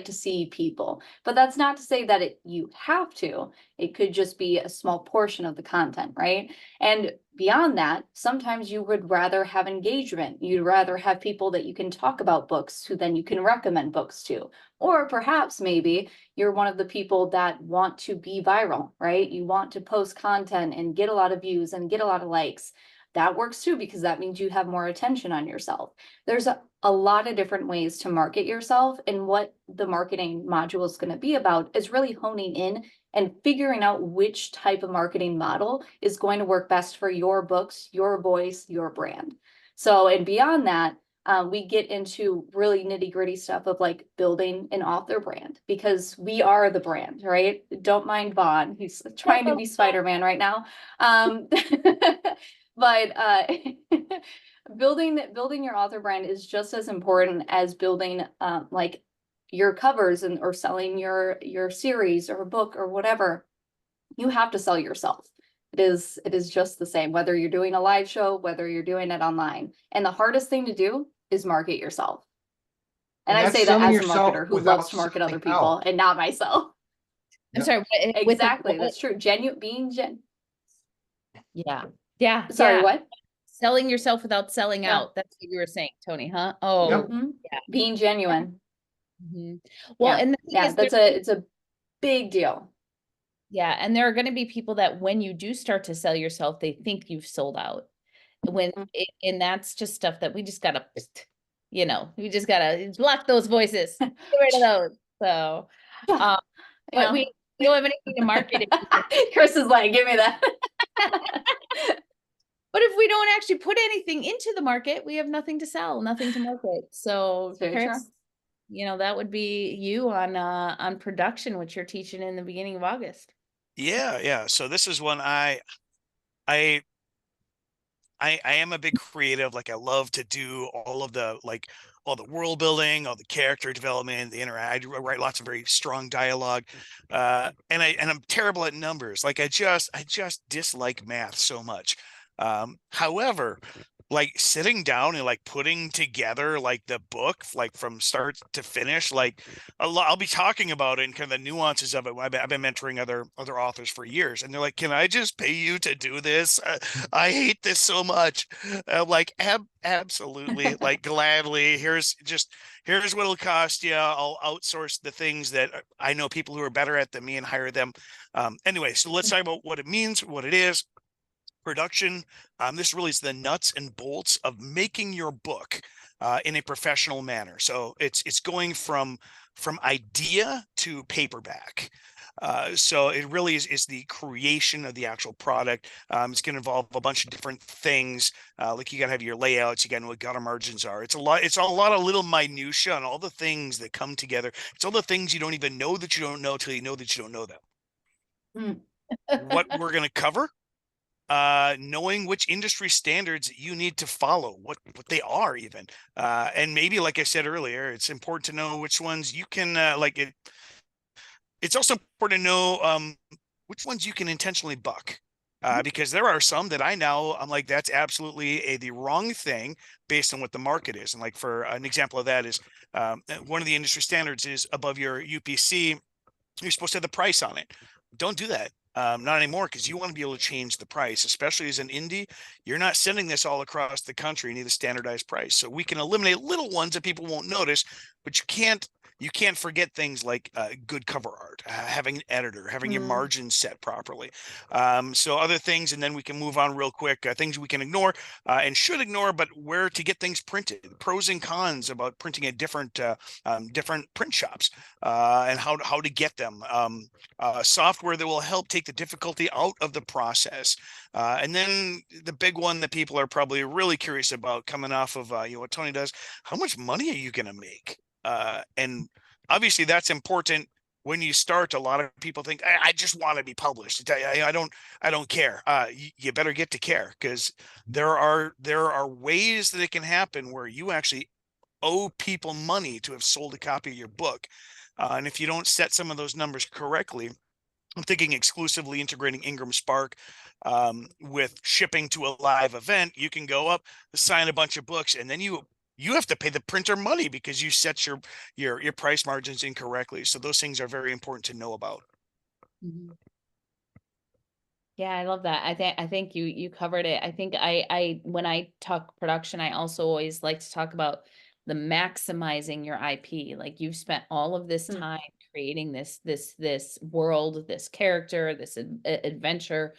to see people, but that's not to say that you have to. It could just be a small portion of the content, right? And beyond that, sometimes you would rather have engagement. You'd rather have people that you can talk about books who then you can recommend books to. Or perhaps maybe you're one of the people that want to be viral, right? You want to post content and get a lot of views and get a lot of likes. That works too, because that means you have more attention on yourself. There's a lot of different ways to market yourself, and what the marketing module is going to be about is really honing in and figuring out which type of marketing model is going to work best for your books, your voice, your brand. So, and beyond that, we get into really nitty gritty stuff of like building an author brand, because we are the brand, right? Don't mind Vaughn. He's trying to be Spider-Man right now. But building your author brand is just as important as building like your covers or selling your series or a book or whatever. You have to sell yourself. It is just the same, whether you're doing a live show, whether you're doing it online. And the hardest thing to do is market yourself. And I say that as a marketer who loves to market other people and not myself. I'm sorry. Exactly. That's true. Yeah. Sorry, what? Selling yourself without selling out. That's what you were saying, Tony, huh? Oh, yeah. Being genuine. Well, and the thing is, it's a big deal. Yeah, and there are going to be people that when you do start to sell yourself, they think you've sold out. And that's just stuff that we just gotta, we just gotta block those voices, get rid of those. So, but we don't have anything to market it. Chris is like, give me that. But if we don't actually put anything into the market, we have nothing to sell, nothing to market. So, Chris, that would be you on production, which you're teaching in the beginning of August. Yeah. So this is one I am a big creative. Like I love to do all the world building, all the character development, the interact. I write lots of very strong dialogue, and I'm terrible at numbers. Like I just dislike math so much. However, like sitting down and like putting together like the book, like from start to finish, like I'll be talking about it and kind of the nuances of it. I've been mentoring other authors for years, and they're like, "Can I just pay you to do this? I hate this so much." I'm like, absolutely, like gladly. Here's what it'll cost you. I'll outsource the things that I know people who are better at than me and hire them. Anyway, so let's talk about what it means, what it is. Production, this really is the nuts and bolts of making your book in a professional manner. So it's going from idea to paperback. So it really is the creation of the actual product. It's going to involve a bunch of different things. Like you got to have your layouts, you got to know what gutter margins are. It's a lot. It's a lot of little minutia and all the things that come together. It's all the things you don't even know that you don't know till you know that you don't know them. What we're going to cover, knowing which industry standards you need to follow, what they are even, and maybe, like I said earlier, it's important to know which ones you can it's also important to know which ones you can intentionally buck, because there are some that I'm like, that's absolutely the wrong thing based on what the market is. And like, for an example of that is, one of the industry standards is above your UPC, you're supposed to have the price on it. Don't do that. Not anymore, because you want to be able to change the price, especially as an indie. You're not sending this all across the country. You need a standardized price. So we can eliminate little ones that people won't notice, but you can't forget things like good cover art, having an editor, having your margins set properly. So other things, and then we can move on real quick. Things we can ignore and should ignore, but where to get things printed, pros and cons about printing at different print shops, and how to get them. Software that will help take the difficulty out of the process. And then the big one that people are probably really curious about, coming off of what Tony does, how much money are you going to make? And obviously that's important. When you start, a lot of people think, I just want to be published. I don't care. You better get to care, because there are ways that it can happen where you actually owe people money to have sold a copy of your book. And if you don't set some of those numbers correctly, I'm thinking exclusively integrating Ingram Spark with shipping to a live event. You can go up, sign a bunch of books, and then you have to pay the printer money because you set your price margins incorrectly. So those things are very important to know about. Yeah, I love that. I think you covered it. I think I when I talk production, I also always like to talk about the maximizing your IP. Like, you've spent all of this time creating this world, this character, this adventure,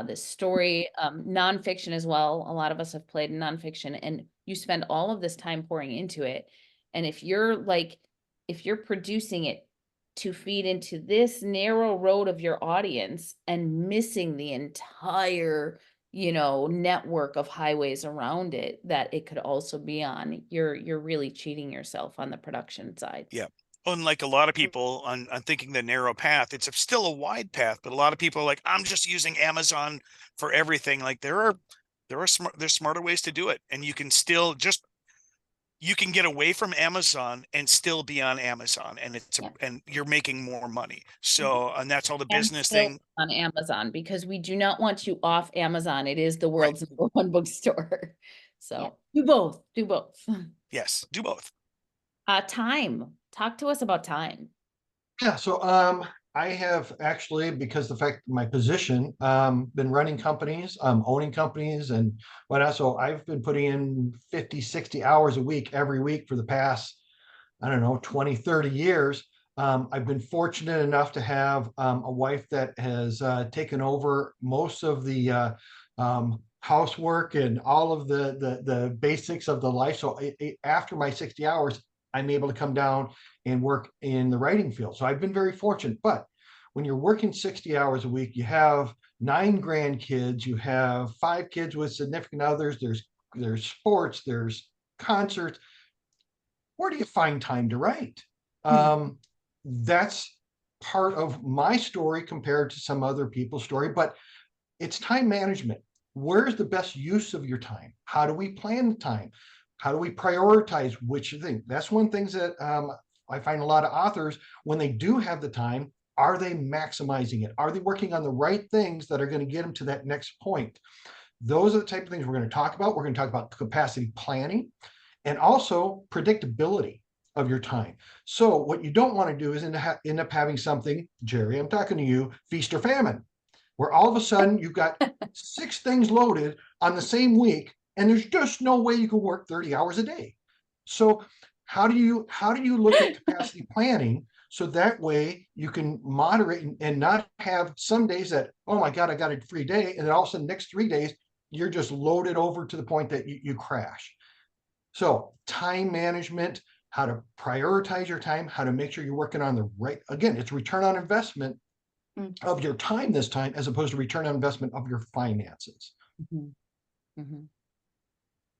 this story, nonfiction as well. A lot of us have played in nonfiction, and you spend all of this time pouring into it. And if you're producing it to feed into this narrow road of your audience and missing the entire, network of highways around it that it could also be on, you're really cheating yourself on the production side. Yeah. Unlike a lot of people on thinking the narrow path, it's still a wide path, but a lot of people are like, I'm just using Amazon for everything. Like, there's smarter ways to do it. And you can still you can get away from Amazon and still be on Amazon, and and you're making more money. So, and that's all the And business still thing on Amazon, because we do not want you off Amazon. It is the world's #1 bookstore. So do both. Yes, do both. Time. Talk to us about time. Yeah, so I have actually, because the fact my position, been running companies, owning companies and whatnot. So I've been putting in 50, 60 hours a week, every week for the past, I don't know, 20, 30 years. I've been fortunate enough to have a wife that has taken over most of the housework and all of the basics of the life. So after my 60 hours, I'm able to come down and work in the writing field. So I've been very fortunate. But when you're working 60 hours a week, you have 9 grandkids, you have 5 kids with significant others, there's sports, there's concerts. Where do you find time to write? That's part of my story compared to some other people's story, but it's time management. Where's the best use of your time? How do we plan the time? How do we prioritize which thing? That's one thing that I find a lot of authors, when they do have the time, are they maximizing it? Are they working on the right things that are going to get them to that next point? Those are the type of things we're going to talk about. We're going to talk about capacity planning and also predictability of your time. So what you don't want to do is end up having something, Jerry, I'm talking to you, feast or famine, where all of a sudden you've got 6 things loaded on the same week, and there's just no way you can work 30 hours a day. So how do you look at capacity planning So that way you can moderate and not have some days that, oh my God, I got a free day. And then all of a sudden, next 3 days, you're just loaded over to the point that you crash. So time management, how to prioritize your time, how to make sure you're working on the right, again, it's return on investment of your time this time, as opposed to return on investment of your finances.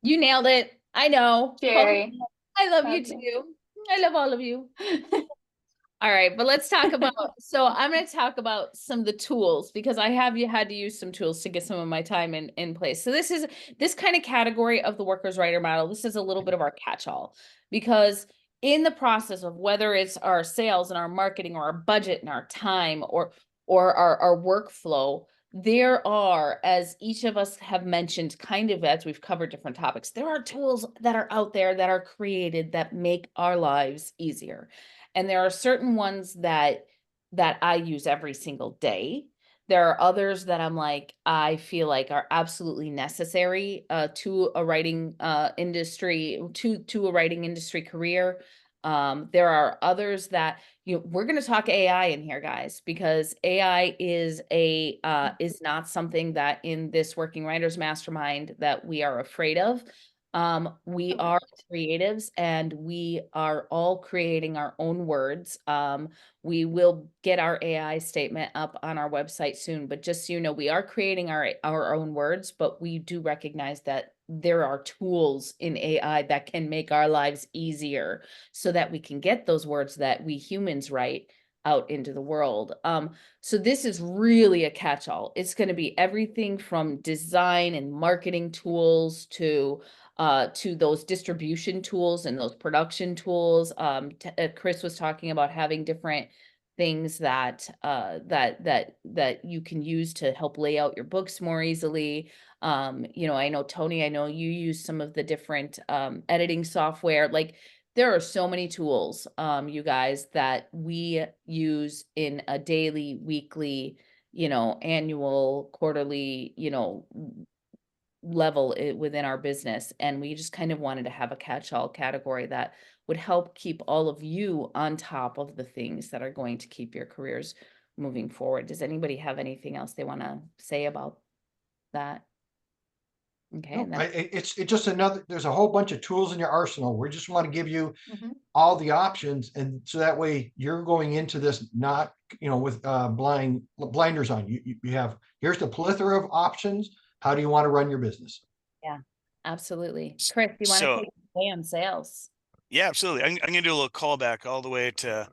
You nailed it. I know. Jerry. I love you too. I love all of you. All right, but let's talk about, so I'm going to talk about some of the tools, because I have had to use some tools to get some of my time in place. So this kind of category of the workers writer model. This is a little bit of our catch-all, because in the process of whether it's our sales and our marketing or our budget and our time or our workflow, there are, as each of us have mentioned, kind of as we've covered different topics, there are tools that are out there that are created that make our lives easier. And there are certain ones that I use every single day. There are others that I'm like, I feel like are absolutely necessary to a writing industry, to a writing industry career. There are others that, we're going to talk AI in here, guys, because AI is is not something that in this Working Writers Mastermind that we are afraid of. We are creatives and we are all creating our own words. We will get our AI statement up on our website soon, but just so you know, we are creating our own words, but we do recognize that there are tools in AI that can make our lives easier so that we can get those words that we humans write out into the world. So this is really a catch-all. It's going to be everything from design and marketing tools to those distribution tools and those production tools. Chris was talking about having different things that that you can use to help lay out your books more easily. I know, Tony, I know you use some of the different editing software. Like, there are so many tools, you guys, that we use in a daily, weekly, annual, quarterly, level within our business. And we just kind of wanted to have a catch-all category that would help keep all of you on top of the things that are going to keep your careers moving forward. Does anybody have anything else they want to say about that? Okay. No, it's just another, there's a whole bunch of tools in your arsenal. We just want to give you all the options. And so that way you're going into this not, with blinders on. You have, here's the plethora of options. How do you want to run your business? Yeah, absolutely. Chris, you want to So take away on sales? yeah, absolutely. I'm going to do a little callback all the way to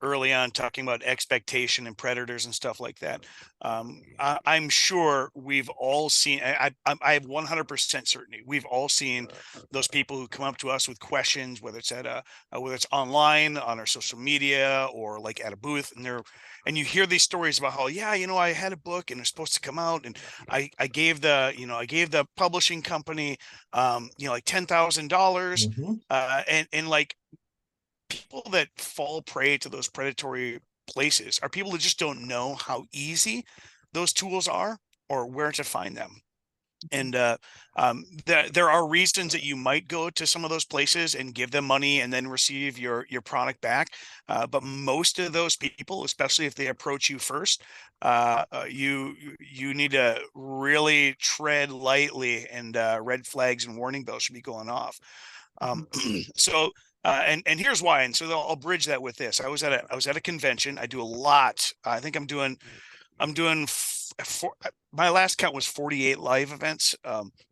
early on, talking about expectation and predators and stuff like that. I'm sure we've all seen, I have 100% certainty, we've all seen those people who come up to us with questions, whether it's whether it's online on our social media or like at a booth, and you hear these stories about how, yeah, I had a book and it's supposed to come out, and I gave the publishing company, like $10,000, and like, people that fall prey to those predatory places are people that just don't know how easy those tools are or where to find them. And there are reasons that you might go to some of those places and give them money and then receive your product back. But most of those people, especially if they approach you first, you need to really tread lightly, and red flags and warning bells should be going off. So and here's why. And so I'll bridge that with this. I was at a convention. I do a lot. I think I'm doing my last count was 48 live events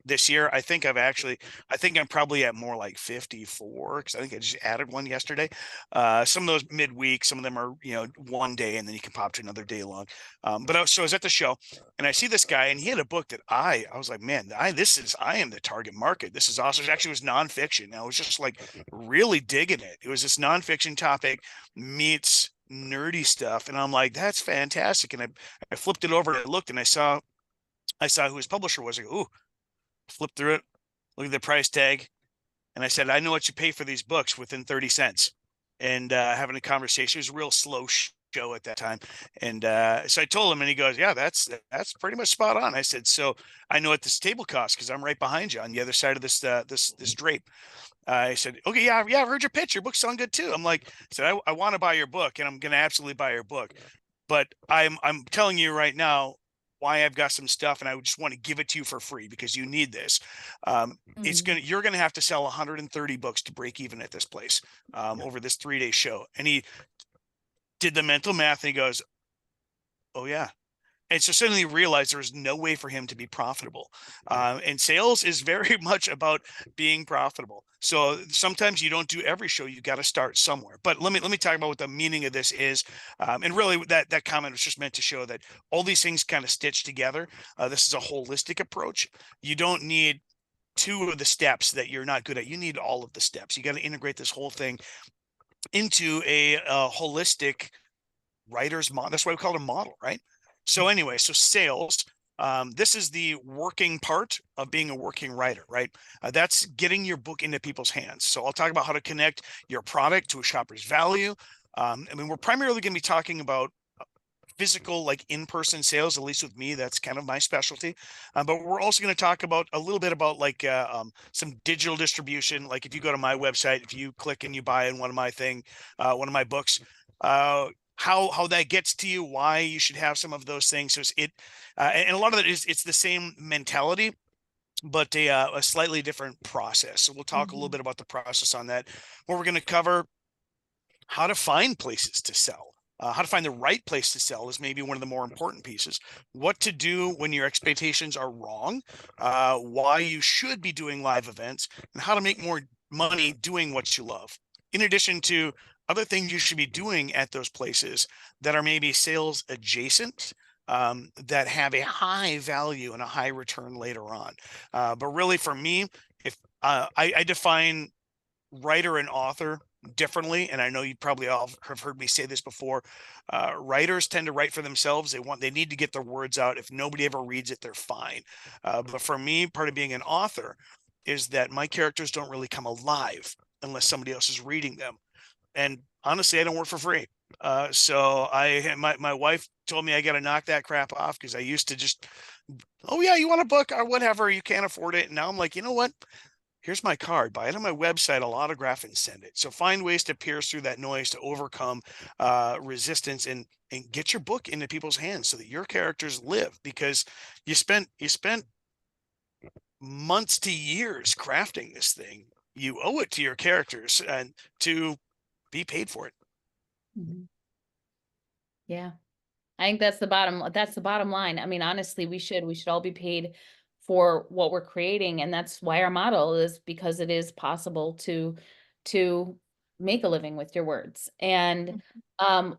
this year. I think I'm probably at more like 54, because I think I just added one yesterday. Some of those midweek, some of them are one day, and then you can pop to another day long. But I was at the show, and I see this guy, and he had a book that I was like, man, I am the target market. This is awesome. It actually was nonfiction. I was just like really digging it. It was this nonfiction topic meets nerdy stuff, and I'm like, that's fantastic. And I flipped it over and I looked, and I saw who his publisher was. I go, ooh, flipped through it, look at the price tag, and I said, I know what you pay for these books within 30 cents. And having a conversation, it was real slow show at that time. And so I told him, and he goes, yeah, that's pretty much spot on. I said, so I know what this table costs because I'm right behind you on the other side of this this drape. I said, okay, yeah, I've heard your pitch. Your books sound good too. I'm like, I said, I want to buy your book, and I'm going to absolutely buy your book. But I'm telling you right now why I've got some stuff, and I just want to give it to you for free because you need this. You're gonna have to sell 130 books to break even at this place over this 3-day show. And he did the mental math, and he goes, oh yeah. And so suddenly realized there was no way for him to be profitable. And sales is very much about being profitable. So sometimes you don't do every show. You got to start somewhere. But let me talk about what the meaning of this is. And really, that comment was just meant to show that all these things kind of stitch together. This is a holistic approach. You don't need 2 of the steps that you're not good at. You need all of the steps. You got to integrate this whole thing into a holistic writer's model. That's why we call it a model, right? So anyway, so sales, this is the working part of being a working writer, right? That's getting your book into people's hands. So I'll talk about how to connect your product to a shopper's value. I mean, we're primarily going to be talking about physical, like in-person sales, at least with me, that's kind of my specialty. But we're also going to talk about a little bit about like some digital distribution. Like if you go to my website, if you click and you buy in one of my books, how that gets to you, why you should have some of those things. So and a lot of it is, it's the same mentality, but a slightly different process. So we'll talk a little bit about the process on that. What we're going to cover, how to find places to sell. How to find the right place to sell is maybe one of the more important pieces. What to do when your expectations are wrong, why you should be doing live events, and how to make more money doing what you love. In addition to other things you should be doing at those places that are maybe sales adjacent, that have a high value and a high return later on. But really for me, if I define writer and author differently, and I know you probably all have heard me say this before. Writers tend to write for themselves. They need to get their words out. If nobody ever reads it, they're fine. But for me, part of being an author is that my characters don't really come alive unless somebody else is reading them. And honestly, I don't work for free. So my wife told me I got to knock that crap off, because I used to just, oh yeah, you want a book or whatever, you can't afford it. And now I'm like, you know what? Here's my card, buy it on my website, I'll autograph and send it. So find ways to pierce through that noise, to overcome resistance, and get your book into people's hands so that your characters live, because you spent months to years crafting this thing. You owe it to your characters and to be paid for it. Yeah. I think that's the bottom line. I mean, honestly, we should all be paid for what we're creating. And that's why our model is, because it is possible to make a living with your words. And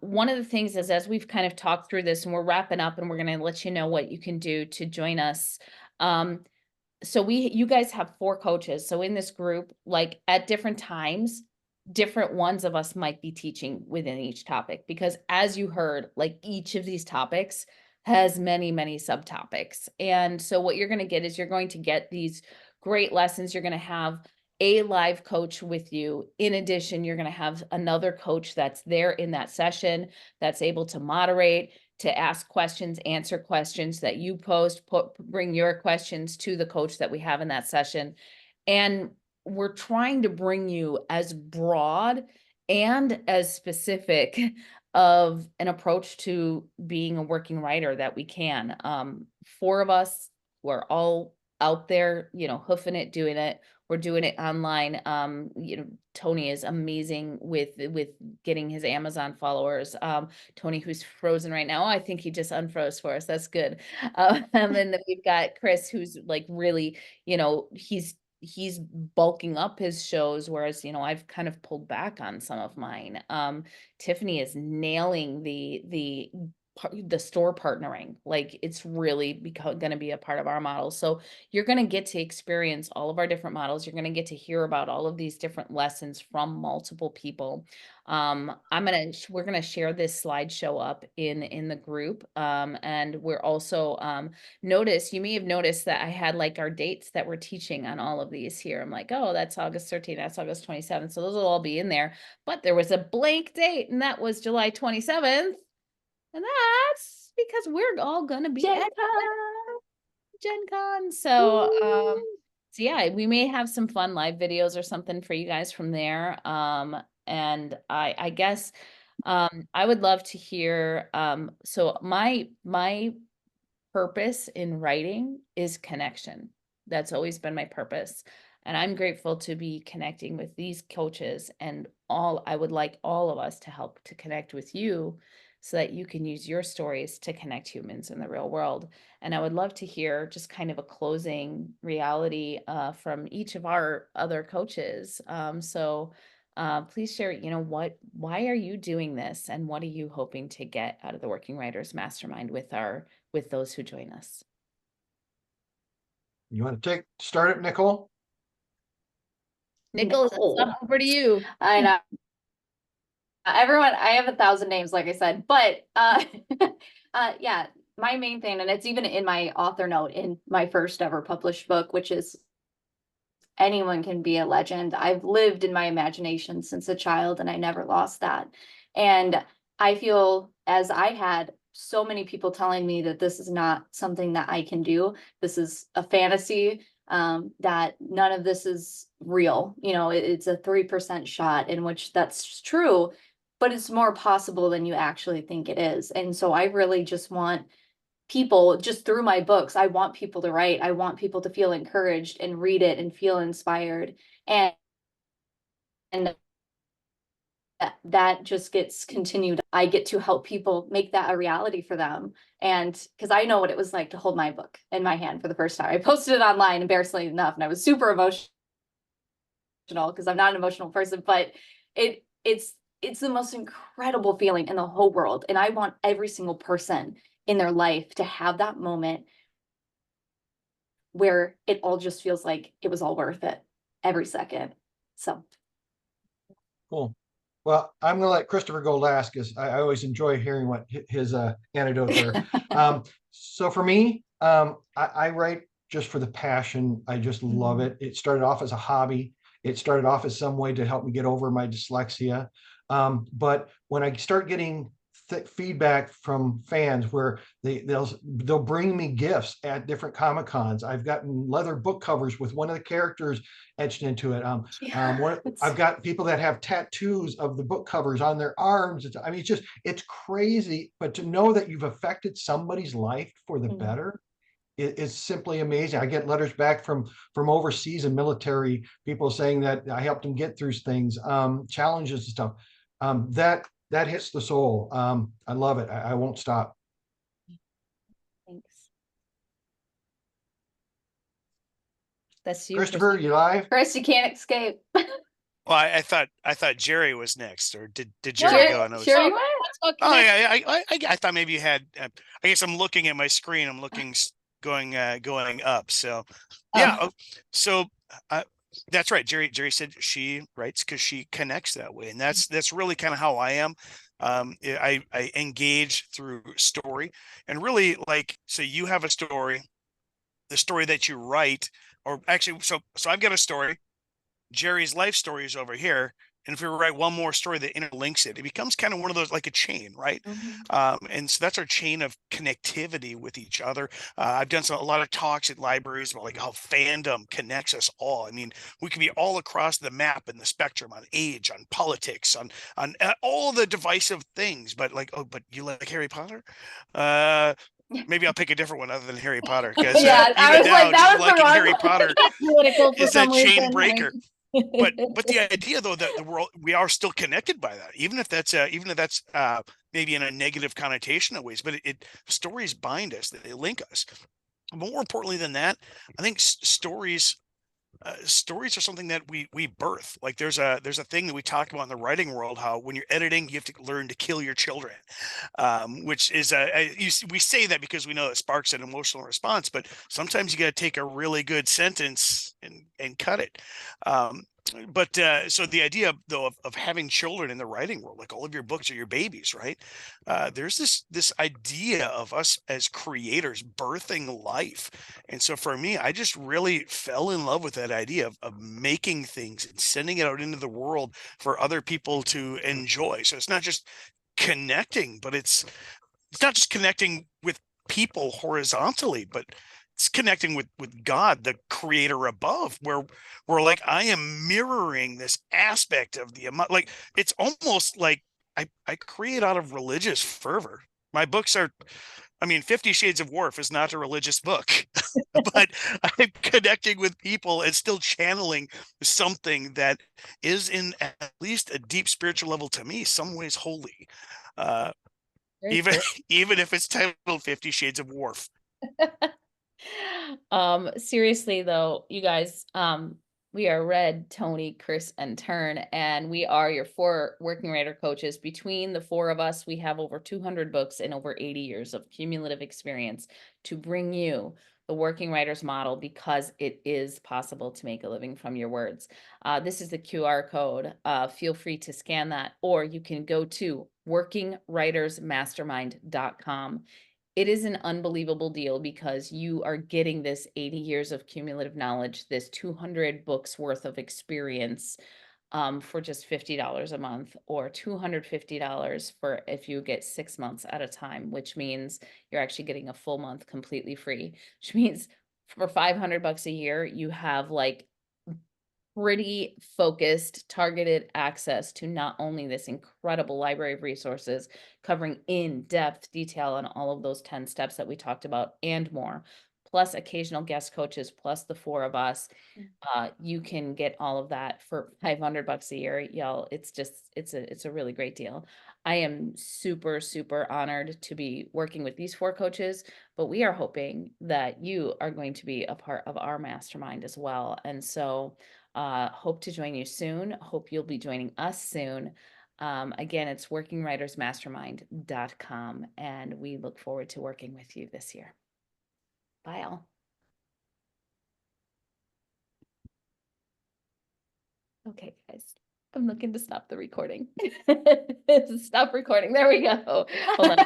one of the things is, as we've kind of talked through this and we're wrapping up, and we're going to let you know what you can do to join us. So you guys have 4 coaches. So in this group, like at different times, different ones of us might be teaching within each topic, because as you heard, like each of these topics has many, many subtopics. And so what you're going to get is you're going to get these great lessons. You're going to have a live coach with you. In addition, you're going to have another coach that's there in that session, that's able to moderate, to ask questions, answer questions that you post, bring your questions to the coach that we have in that session. And we're trying to bring you as broad and as specific of an approach to being a working writer that we can. 4 of us, we're all out there, hoofing it, doing it. We're doing it online. Tony is amazing with getting his Amazon followers. Tony, who's frozen right now. I think he just unfroze for us. That's good. And then we've got Chris, who's like really, he's bulking up his shows, whereas, I've kind of pulled back on some of mine. Tiffany is nailing the store partnering. Like, it's really going to be a part of our model. So you're going to get to experience all of our different models. You're going to get to hear about all of these different lessons from multiple people. We're going to share this slideshow up in the group. And we're also, you may have noticed that I had like our dates that we're teaching on all of these here. I'm like, oh, that's August 13th, that's August 27th. So those will all be in there, but there was a blank date, and that was July 27th. And that's because we're all gonna be Gen at Con. Gen Con. So Woo. so yeah, we may have some fun live videos or something for you guys from there. And I guess I would love to hear so my purpose in writing is connection. That's always been my purpose. And I'm grateful to be connecting with these coaches, and I would like all of us to help to connect with you so that you can use your stories to connect humans in the real world. And I would love to hear just kind of a closing reality from each of our other coaches. Please share, why are you doing this, and what are you hoping to get out of the Working Writers Mastermind with those who join us? You want to start it, Nicole? Nicholas, Nicole. over to you. I know. Everyone, I have 1,000 names, like I said, but yeah, my main thing, and it's even in my author note in my first ever published book, which is anyone can be a legend. I've lived in my imagination since a child, and I never lost that. And I feel, as I had so many people telling me that this is not something that I can do, this is a fantasy, that none of this is real. It's a 3% shot, in which that's true, but it's more possible than you actually think it is. And so I really just want people, just through my books, I want people to write. I want people to feel encouraged and read it and feel inspired. And that just gets continued. I get to help people make that a reality for them. And because I know what it was like to hold my book in my hand for the first time. I posted it online, embarrassingly enough, and I was super emotional because I'm not an emotional person, but it's the most incredible feeling in the whole world. And I want every single person in their life to have that moment where it all just feels like it was all worth it every second. So Cool. Well, I'm going to let Christopher go last because I always enjoy hearing what his anecdotes are. So for me, I write just for the passion. I just love it. It started off as a hobby. It started off as some way to help me get over my dyslexia. But when I start getting feedback from fans where they'll bring me gifts at different Comic Cons. I've gotten leather book covers with one of the characters etched into it. I've got people that have tattoos of the book covers on their arms. I mean, it's crazy. But to know that you've affected somebody's life for the better is simply amazing. I get letters back from overseas and military people saying that I helped them get through things, challenges and stuff. That hits the soul. I love it. I won't stop. Thanks. That's you, Christopher, you live? Chris, you can't escape. Well, I thought Jerry was next, or did Jerry go? And Sherry went? Oh yeah, I thought maybe you had. I guess I'm looking at my screen. I'm looking going up. So yeah. So that's right. Jerry said she writes because she connects that way, and that's really kind of how I am. I engage through story, and really, like, so you have a story, the story that you write, or actually, so I've got a story. Jerry's life story is over here. And if we write one more story that interlinks it, it becomes kind of one of those, like a chain, right? And so that's our chain of connectivity with each other. I've done a lot of talks at libraries about like how fandom connects us all. I mean, we can be all across the map and the spectrum on age, on politics, on all the divisive things. But like, oh, but you like Harry Potter? Maybe I'll pick a different one other than Harry Potter, because Yeah, I even was now, like, that just was the liking wrong Harry one. Potter political for is that some chain reason. breaker. But the idea, though, that we are still connected by that, even if that's maybe in a negative connotation of ways, but stories bind us, they link us. But more importantly than that, I think stories are something that we birth. Like there's a thing that we talk about in the writing world, how when you're editing, you have to learn to kill your children, which is we say that because we know it sparks an emotional response, but sometimes you got to take a really good sentence and cut it. But so the idea, though, of having children in the writing world, like all of your books are your babies, right? There's this idea of us as creators birthing life. And so for me, I just really fell in love with that idea of making things and sending it out into the world for other people to enjoy. So it's not just connecting, but it's it's not just connecting with people horizontally, but it's connecting with God, the creator above, where we're like, I am mirroring this aspect of the like, it's almost like I create out of religious fervor. My books are, I mean, 50 Shades of Worf is not a religious book, but I'm connecting with people and still channeling something that is in at least a deep spiritual level to me, some ways holy. Uh, Very even cool. even if it's titled 50 Shades of Worf. Seriously though, you guys, we are Red, Tony, Chris, and Turn, and we are your 4 working writer coaches. Between the 4 of us, we have over 200 books and over 80 years of cumulative experience to bring you the working writers model, because it is possible to make a living from your words. This is the QR code. Feel free to scan that, or you can go to workingwritersmastermind.com. It is an unbelievable deal because you are getting this 80 years of cumulative knowledge, this 200 books worth of experience, for just $50 a month, or $250 for if you get 6 months at a time, which means you're actually getting a full month completely free, which means for $500 a year, you have like pretty focused, targeted access to not only this incredible library of resources covering in-depth detail on all of those 10 steps that we talked about and more, plus occasional guest coaches, plus the 4 of us. You can get all of that for $500 a year, y'all. It's just, it's a really great deal. I am super, super honored to be working with these 4 coaches, but we are hoping that you are going to be a part of our mastermind as well. And so, hope to join you soon. Hope you'll be joining us soon. Again, it's workingwritersmastermind.com, and we look forward to working with you this year. Bye all. Okay, guys, I'm looking to stop the recording. Stop recording. There we go. Hold on.